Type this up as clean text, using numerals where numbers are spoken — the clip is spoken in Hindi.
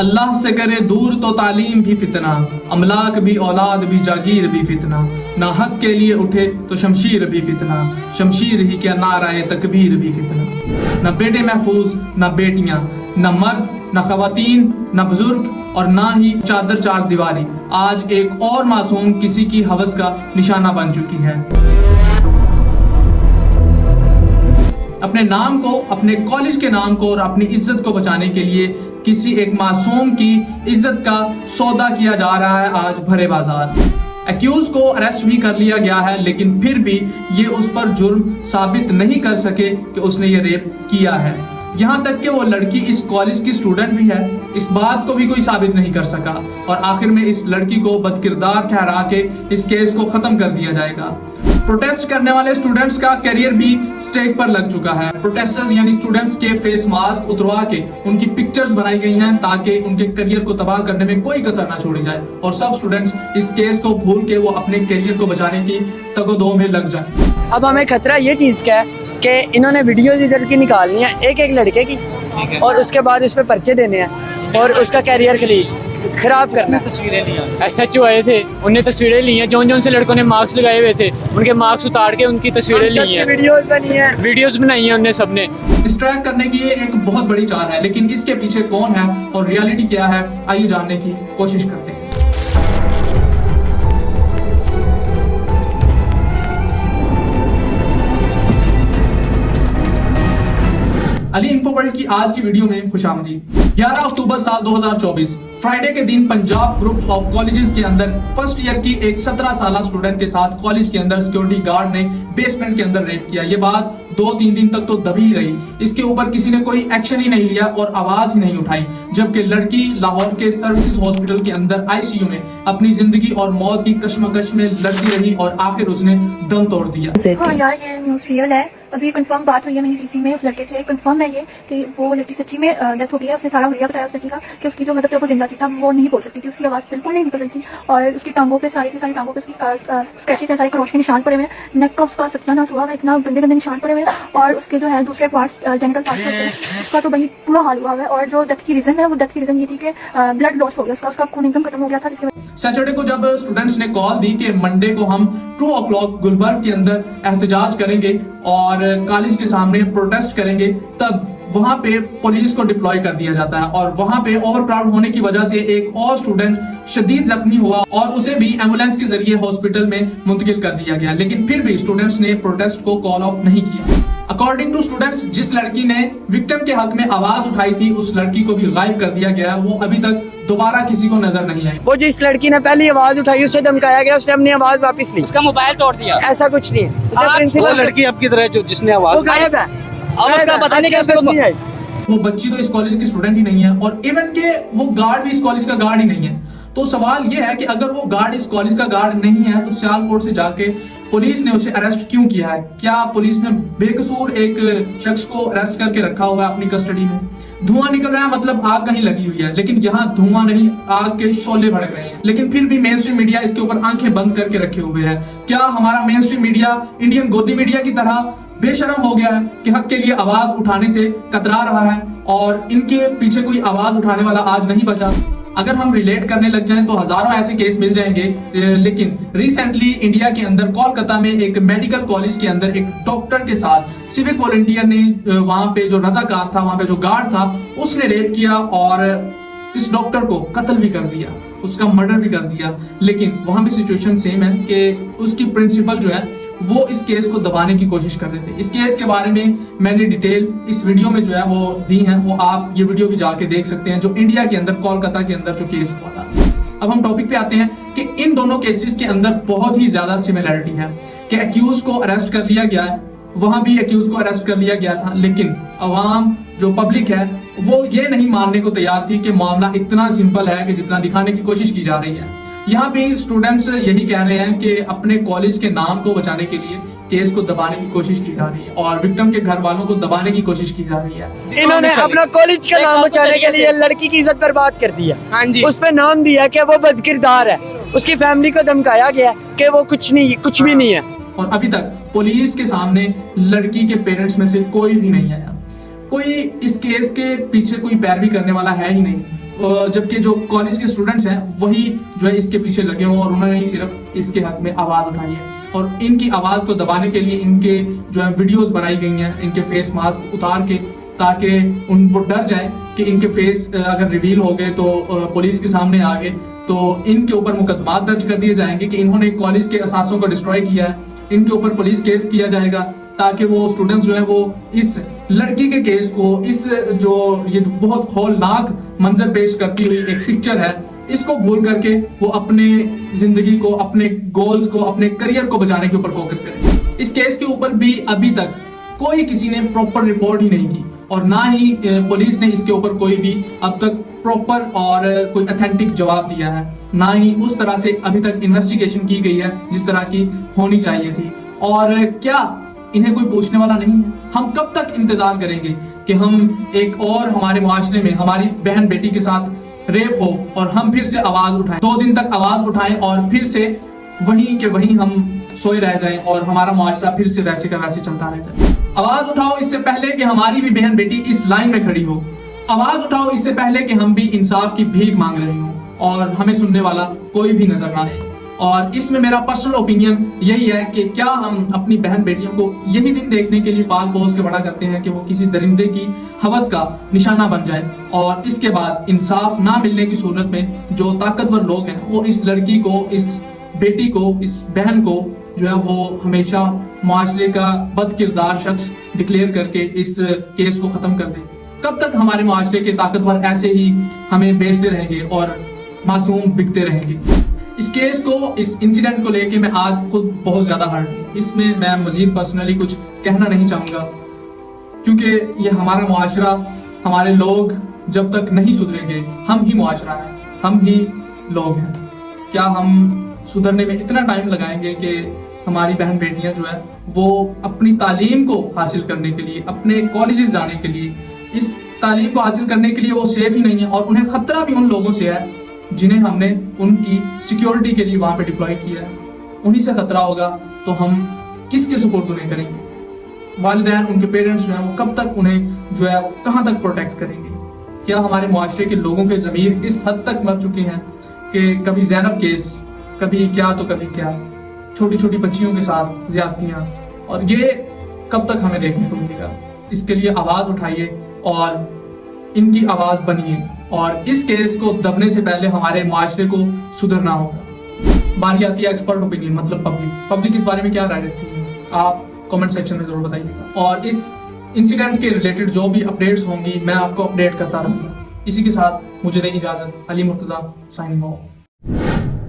अल्लाह से करे दूर तो तालीम भी फितना, अमलाक भी औलाद भी जागीर भी फितना, ना हक के लिए उठे तो शमशीर भी फितना, शमशीर ही क्या नाराए तकबीर भी फितना। न बेटे महफूज न बेटियां, न मर्द न खवातीन न बुजुर्ग और ना ही चादर चार दीवारी आज एक और मासूम किसी की हवस का निशाना बन चुकी है। अपने नाम को, अपने कॉलेज के नाम को और अपनी इज्जत को बचाने के लिए किसी एक मासूम की इज्जत का सौदा किया जा रहा है आज भरे बाजार। एक्यूज को अरेस्ट भी कर लिया गया है, लेकिन फिर भी ये उस पर जुर्म साबित नहीं कर सके कि उसने ये रेप किया है। यहाँ तक कि वो लड़की इस कॉलेज की स्टूडेंट भी है, इस बात को भी कोई साबित नहीं कर सका और आखिर में इस लड़की को बदकिरदार ठहरा के इस केस को खत्म कर दिया जाएगा। प्रोटेस्ट करने वाले स्टूडेंट्स का करियर भी स्टेक पर लग चुका है। प्रोटेस्टर्स यानी स्टूडेंट्स के फेस मास्क उतरवा के उनकी पिक्चर्स बनाई गई हैं ताकि उनके करियर को तबाह करने में कोई कसर ना छोड़ी जाए और सब स्टूडेंट्स इस केस को भूल के वो अपने करियर को बचाने की तगोदो में लग जाए। अब हमें खतरा ये चीज का है कि इन्होंने वीडियोज इधर की निकालनी है एक एक लड़के की और उसके बाद उस पर पर्चे देने हैं और उसका करियर खराब करना। तस्वीरें ली SHO आए थे, उन्हें तस्वीरें ली हैं। जौन से लड़कों ने मार्क्स लगाए हुए थे उनके मार्क्स उतार के उनकी तस्वीरें ली हैं, वीडियोस बनाई हैं उन्हें सबने। डिस्ट्रैक्ट करने की ये एक बहुत बड़ी चाल है, लेकिन इसके पीछे कौन है और रियलिटी क्या है, आइए जानने की कोशिश करते हैं। अली इन्फो वर्ल्ड की आज की वीडियो में खुशामदीद। 11 अक्टूबर साल 2024 फ्राइडे के दिन पंजाब ग्रुप ऑफ कॉलेजेस के अंदर फर्स्ट ईयर की एक 17 साल स्टूडेंट के साथ कॉलेज के अंदर सिक्योरिटी गार्ड ने बेसमेंट के अंदर रेप किया। ये बात 2-3 दिन तक तो दबी ही रही, इसके ऊपर किसी ने कोई एक्शन ही नहीं लिया और आवाज ही नहीं उठाई, जबकि लड़की लाहौर के सर्विसेज हॉस्पिटल के अंदर ICU में अपनी जिंदगी और मौत की कश्मकश में लड़ती रही और आखिर उसने दम तोड़ दिया। हाँ यार, ये न्यूज़ रियल है। अभी कंफर्म बात हुई है मेरी DC में उस लड़के से, कंफर्म है ये कि वो लड़की सच्ची में डेथ हो गई है। उसने सारा हुलिया बताया उस लड़की का कि उसकी जो मतलब जब वो जिंदा थी तब वो नहीं बोल सकती थी, उसकी आवाज बिल्कुल नहीं निकल रही थी और उसकी टांगों पे सारी की सारी टांगों पे उसकी स्क्रैचेस है, सारे क्रोच के निशान पड़े हुए हैं, नेक का उसका सत्यानाश हुआ है, इतना गंदे गंदे निशान पड़े हुए हैं और उसके जो है दूसरे पार्ट्स जेनिटल पार्ट्स उसका तो वही पूरा हाल हुआ है। और जो डेथ की रीजन है वो डेथ की रीजन ये थी कि ब्लड लॉस हो गया, उसका खून एकदम खत्म हो गया था। सैटरडे को जब स्टूडेंट्स ने कॉल दी कि मंडे को हम 2 o'clock गुलबर्ग के अंदर एहतजाज करेंगे और कॉलेज के सामने प्रोटेस्ट करेंगे, तब वहां पे पुलिस को डिप्लॉय कर दिया जाता है और वहां पे ओवरक्राउड होने की वजह से एक और स्टूडेंट शदीद जख्मी हुआ और उसे भी एम्बुलेंस के जरिए हॉस्पिटल में मुंतकिल कर दिया गया, लेकिन फिर भी स्टूडेंट्स ने प्रोटेस्ट को कॉल ऑफ नहीं किया। अकॉर्डिंग टू स्टूडेंट्स, जिस लड़की ने विक्टिम के हक में आवाज उठाई थी उस लड़की को भी गायब कर दिया गया, वो अभी तक दोबारा किसी को नजर नहीं आई। वो जिस लड़की ने पहली आवाज उठाई उसे धमकाया गया, उसने अपनी आवाज वापस ली, उसका मोबाइल तोड़ दिया। ऐसा कुछ नहीं है। उसे प्रिंसिपल लड़की आपकी तरह जो जिसने आवाज वो गायब है और उसका पता नहीं कैसे वो बच्ची तो इस कॉलेज की स्टूडेंट ही नहीं है और इवन के वो गार्ड भी इस कॉलेज का गार्ड ही नहीं है। तो सवाल ये है कि अगर वो गार्ड इस कॉलेज का गार्ड नहीं है तो सियालकोट से जाके पुलिस ने उसे अरेस्ट क्यों किया है? क्या पुलिस ने बेकसूर एक शख्स को अरेस्ट करके रखा हुआ है अपनी कस्टडी में? धुआं निकल रहा है मतलब आग कहीं लगी हुई है, लेकिन यहाँ धुआं नहीं, आग के शोले भड़क रहे हैं, लेकिन फिर भी मेन स्ट्रीम मीडिया इसके ऊपर आंखें बंद करके रखे हुए है। क्या हमारा मेन स्ट्रीम मीडिया इंडियन गोदी मीडिया की तरह बेशरम हो गया है कि हक के लिए आवाज उठाने से कतरा रहा है और इनके पीछे कोई आवाज उठाने वाला आज नहीं बचा? अगर हम रिलेट करने लग जाएं तो हजारों ऐसे केस मिल जाएंगे, लेकिन रिसेंटली इंडिया के अंदर कोलकाता में एक मेडिकल कॉलेज के अंदर एक डॉक्टर के साथ सिविक वॉलंटियर ने वहां पे जो रजाकार था, वहां पे जो गार्ड था, उसने रेप किया और इस डॉक्टर को कत्ल भी कर दिया, उसका मर्डर भी कर दिया। लेकिन वहां भी सिचुएशन सेम है कि उसकी प्रिंसिपल जो है वो इस केस को दबाने की कोशिश कर रहे थे। इस केस के बारे में मैंने डिटेल इस वीडियो में जो है वो दी है, वो आप ये वीडियो भी जाके देख सकते हैं जो इंडिया के अंदर कोलकाता के अंदर जो केस हुआ था। अब हम टॉपिक पे आते हैं कि इन दोनों केसेस के अंदर बहुत ही ज्यादा सिमिलरिटी है कि एक्यूज को अरेस्ट कर लिया गया है, वहां भी एक्यूज को अरेस्ट कर लिया गया था, लेकिन अवाम जो पब्लिक है वो ये नहीं मानने को तैयार थी कि मामला इतना सिंपल है कि जितना दिखाने की कोशिश की जा रही है। यहाँ भी स्टूडेंट्स यही कह रहे हैं कि अपने कॉलेज के नाम को बचाने के लिए केस को दबाने की कोशिश की जा रही है और विक्टिम के घर वालों को दबाने की कोशिश की जा रही है। इन्होंने अपना कॉलेज का नाम बचाने के लिए लड़की की इज्जत बर्बाद कर दी है, उस पे नाम दिया कि वो बदकिरदार है, उसकी फैमिली को धमकाया गया कि वो कुछ भी नहीं है और अभी तक पुलिस के सामने लड़की के पेरेंट्स में से कोई भी नहीं आया, कोई इस केस के पीछे कोई पैरवी करने वाला है ही नहीं। जबकि जो कॉलेज के स्टूडेंट्स हैं वही जो है इसके पीछे लगे हुए और उन्होंने ही सिर्फ इसके हक में आवाज उठाई है और इनकी आवाज को दबाने के लिए इनके जो है वीडियोस बनाई गई हैं, इनके फेस मास्क उतार के, ताकि वो डर जाए कि इनके फेस अगर रिवील हो गए तो पुलिस के सामने आ गए तो इनके ऊपर मुकदमा दर्ज कर दिए जाएंगे कि इन्होंने कॉलेज के असासों को डिस्ट्रॉय किया है। इनके ऊपर पुलिस केस किया जाएगा ताकि वो स्टूडेंट्स जो है वो इस लड़की के केस को, इस जो ये बहुत खौलनाक मंजर पेश करती हुई एक पिक्चर है, इसको भूल करके वो अपने जिंदगी को, अपने गोल्स को, अपने करियर को बचाने के ऊपर फोकस करें। इस केस के ऊपर भी अभी तक कोई किसी ने प्रॉपर रिपोर्ट ही नहीं की और ना ही पुलिस ने इसके ऊपर कोई भी अब तक प्रॉपर और कोई ऑथेंटिक जवाब दिया है, ना ही उस तरह से अभी तक इन्वेस्टिगेशन की गई है जिस तरह की होनी चाहिए थी। और क्या इन्हें कोई पूछने वाला नहीं है? हम कब तक इंतजार करेंगे कि हम एक और हमारे मुआशरे में हमारी बहन बेटी के साथ रेप हो और हम फिर से आवाज उठाएं, 2 दिन तक आवाज उठाएं और फिर से वहीं के वहीं हम सोए रह जाएं और हमारा मुआशरा फिर से वैसे का वैसे चलता रह जाए। आवाज उठाओ इससे पहले कि हमारी भी बहन बेटी इस लाइन में खड़ी हो। आवाज उठाओ इससे पहले कि हम भी इंसाफ की भीख मांग रहे हो और हमें सुनने वाला कोई भी नजर ना आए। और इसमें मेरा पर्सनल ओपिनियन यही है कि क्या हम अपनी बहन बेटियों को यही दिन देखने के लिए पाल पोस के बड़ा करते हैं कि वो किसी दरिंदे की हवस का निशाना बन जाए और इसके बाद इंसाफ ना मिलने की सूरत में जो ताकतवर लोग हैं वो इस लड़की को, इस बेटी को, इस बहन को जो है वो हमेशा मुआशरे का बद किरदार शख्स डिक्लेयर करके इस केस को खत्म कर दें। कब तक हमारे मुआशरे के ताकतवर ऐसे ही हमें बेचते रहेंगे और मासूम बिकते रहेंगे? इस केस को, इस इंसिडेंट को लेके मैं आज खुद बहुत ज्यादा हर्ट हूँ। इसमें मैं मजीद पर्सनली कुछ कहना नहीं चाहूंगा क्योंकि ये हमारा मुआशरा, हमारे लोग जब तक नहीं सुधरेंगे, हम ही मुआशरा है, हम ही लोग हैं। क्या हम सुधरने में इतना टाइम लगाएंगे कि हमारी बहन बेटियां जो है वो अपनी तालीम को हासिल करने के लिए, अपने कॉलेजेस जाने के लिए, इस तालीम को हासिल करने के लिए वो सेफ ही नहीं है और उन्हें खतरा भी उन लोगों से है जिन्हें हमने उनकी सिक्योरिटी के लिए वहां पे डिप्लॉय किया है। उन्हीं से खतरा होगा तो हम किसके सुपुर्द उन्हें करेंगे? वालिदैन, उनके पेरेंट्स जो हैं वो कब तक उन्हें जो है कहां तक प्रोटेक्ट करेंगे? क्या हमारे मुआशरे के लोगों के ज़मीर इस हद तक मर चुके हैं कि कभी ज़ैनब केस, कभी क्या तो कभी क्या, छोटी छोटी बच्चियों के साथ ज्यादतियां, और ये कब तक हमें देखने को मिलेगा? इसके लिए आवाज उठाइए और इनकी आवाज बनिए और इस केस को दबने से पहले हमारे मुआशरे को सुधरना होगा। बारी आती है एक्सपर्ट ओपिनियन, मतलब पब्लिक इस बारे में क्या राय देती है? आप कमेंट सेक्शन में जरूर बताइएगा और इस इंसिडेंट के रिलेटेड जो भी अपडेट्स होंगी मैं आपको अपडेट करता रहूंगा। इसी के साथ मुझे दें इजाजत। Ali Murtaza signing off.